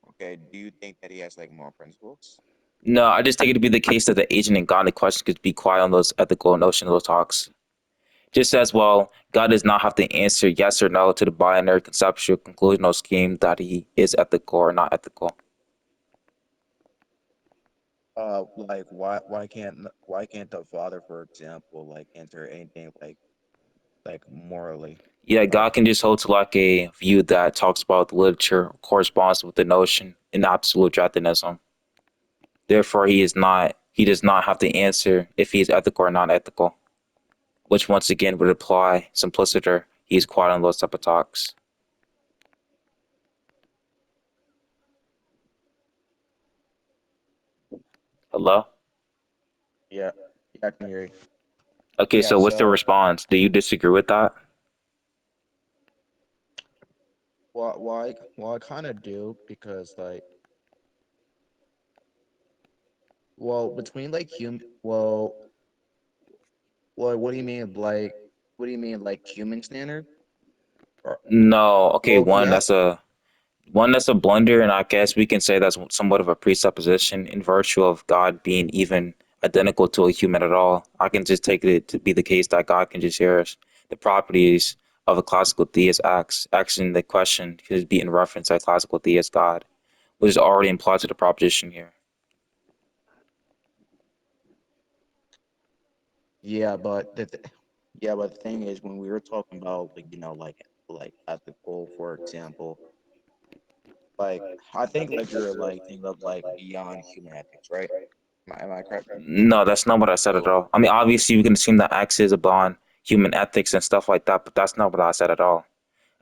Okay, do you think that he has like moral principles? No, I just take it to be the case that the agent and godly question could be quiet on those ethical notions, those talks. Just as well, God does not have to answer yes or no to the binary conceptual conclusional scheme that he is ethical or not ethical. Like why can't the father, for example, like enter anything like morally, Yeah, like God can just hold to like a view that talks about the literature corresponds with the notion in absolute draftinism. Therefore, he does not have to answer if he is ethical or not ethical, which once again would apply simpliciter. He is quiet on those type of talks. Hello? yeah, yeah, I can hear you. Okay, Yeah, so what's the so response? Do you disagree with that? well, I kind of do because like well between like what do you mean like what do you mean like human standard? Or, No. Okay, well, yeah, one that's a blunder, and I guess we can say that's somewhat of a presupposition in virtue of God being even identical to a human at all. I can just take it to be the case that God can just hear us. The properties of a classical theist acts, asking the question could be in reference to a classical theist God, which is already implied to the proposition here. yeah, yeah, but the thing is when we were talking about like like ethical, for example, like I think like you're like thinking of like beyond human ethics, right? Am I correct? No, that's not what I said at So all. I mean, obviously, you can assume that X is upon human ethics and stuff like that, but that's not what I said at all.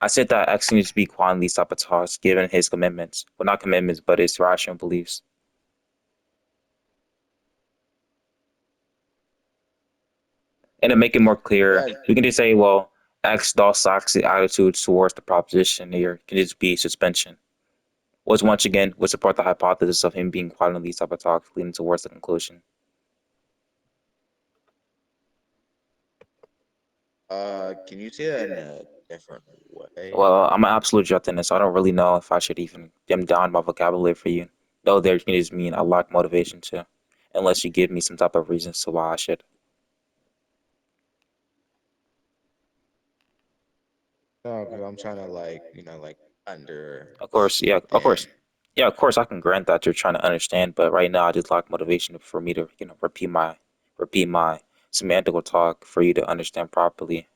I said that X needs to be quantity sabotage given his commitments. Well, not commitments, but his rational beliefs. And to make it more clear, yeah, we can just say, well, X Dawson's attitudes towards the proposition here can just be suspension. Was once again would support the hypothesis of him being quantity sabotage leading towards the conclusion. can you say that in a different way? Well, I'm an absolute Jotinist, so I don't really know if I should even dim down my vocabulary for you. Though there can just mean I lack motivation too, unless you give me some type of reasons to why I should. No, because I'm trying to like like Of course, yeah, of course. understand. Yeah, of course I can grant that you're trying to understand, but right now I just lack motivation for me to, repeat my semantical talk for you to understand properly.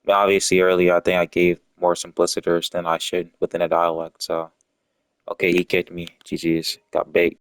I mean, obviously earlier I think I gave more simplicitors than I should within a dialect, so okay, he kicked me. GG's. Got baked.